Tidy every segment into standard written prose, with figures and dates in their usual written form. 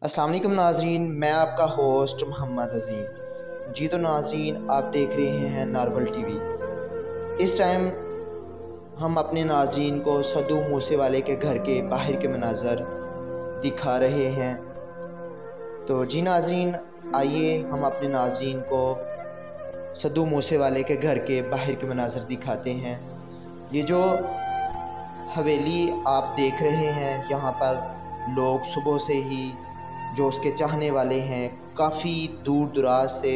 अस्सलाम वालेकुम नाज़रीन, मैं आपका होस्ट मोहम्मद अज़ीम। जी तो नाज़रीन, आप देख रहे हैं नार्वल टीवी। इस टाइम हम अपने नाज़रीन को सद्दू मूसेवाले के घर के बाहर के मनाज़र दिखा रहे हैं। तो जी नाज़रीन, आइए हम अपने नाज़रीन को सद्दू मूसेवाले के घर के बाहर के मनाज़र दिखाते हैं। ये जो हवेली आप देख रहे हैं, यहाँ पर लोग सुबह से ही जो उसके चाहने वाले हैं, काफ़ी दूर दराज से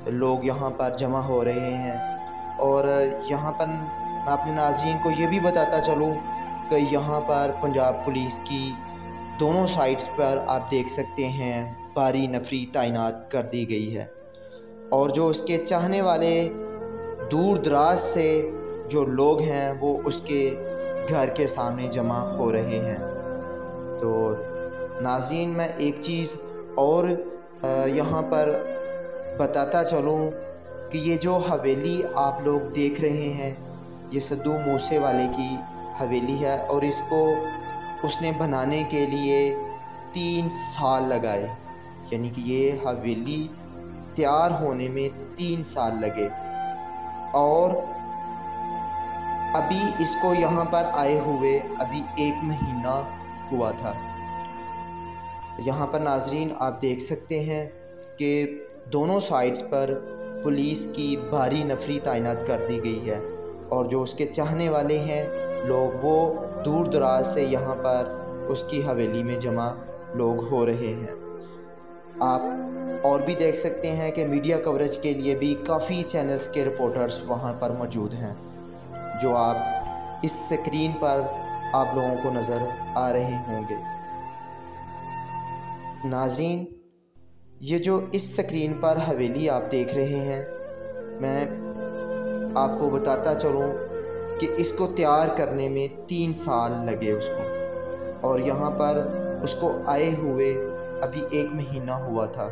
लोग यहाँ पर जमा हो रहे हैं। और यहाँ पर मैं अपने नाज़रीन को ये भी बताता चलूँ कि यहाँ पर पंजाब पुलिस की दोनों साइड्स पर आप देख सकते हैं भारी नफरी तैनात कर दी गई है। और जो उसके चाहने वाले दूर दराज से जो लोग हैं वो उसके घर के सामने जमा हो रहे हैं। तो नाज़रीन, मैं एक चीज़ और यहाँ पर बताता चलूँ कि ये जो हवेली आप लोग देख रहे हैं, ये सद्दू मूसेवाले की हवेली है और इसको उसने बनाने के लिए 3 साल लगाए। यानी कि ये हवेली तैयार होने में 3 साल लगे और अभी इसको यहाँ पर आए हुए अभी 1 महीना हुआ था। यहाँ पर नाज़रीन आप देख सकते हैं कि दोनों साइड्स पर पुलिस की भारी नफरी तैनात कर दी गई है और जो उसके चाहने वाले हैं लोग, वो दूर दराज से यहाँ पर उसकी हवेली में जमा लोग हो रहे हैं। आप और भी देख सकते हैं कि मीडिया कवरेज के लिए भी काफ़ी चैनल्स के रिपोर्टर्स वहाँ पर मौजूद हैं, जो आप इस स्क्रीन पर आप लोगों को नज़र आ रहे होंगे। नाज़रीन, ये जो इस स्क्रीन पर हवेली आप देख रहे हैं, मैं आपको बताता चलूँ कि इसको तैयार करने में 3 साल लगे उसको और यहाँ पर उसको आए हुए अभी 1 महीना हुआ था।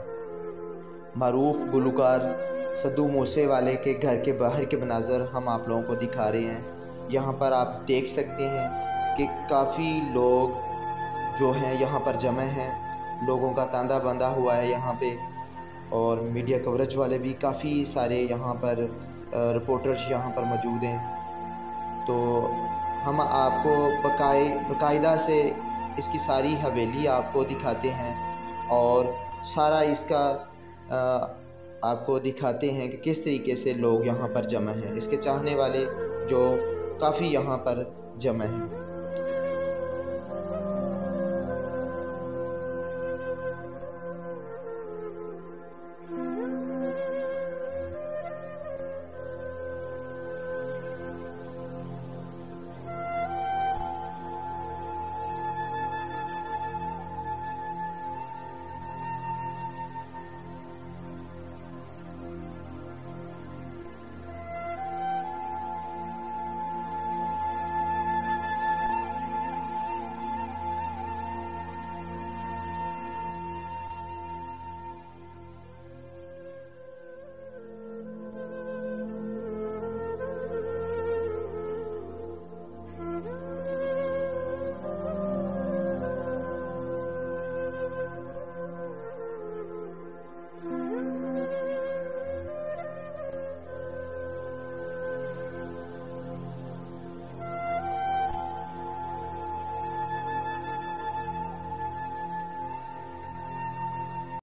मरूफ गुलकार सद्दू मूसेवाले के घर के बाहर के मनाज़र हम आप लोगों को दिखा रहे हैं। यहाँ पर आप देख सकते हैं कि काफ़ी लोग जो हैं यहाँ पर जमा हैं, लोगों का तांता बंधा हुआ है यहाँ पे और मीडिया कवरेज वाले भी काफ़ी सारे यहाँ पर रिपोर्टर्स यहाँ पर मौजूद हैं। तो हम आपको बाकायदा से इसकी सारी हवेली आपको दिखाते हैं और सारा इसका आपको दिखाते हैं कि किस तरीके से लोग यहाँ पर जमा हैं, इसके चाहने वाले जो काफ़ी यहाँ पर जमा हैं।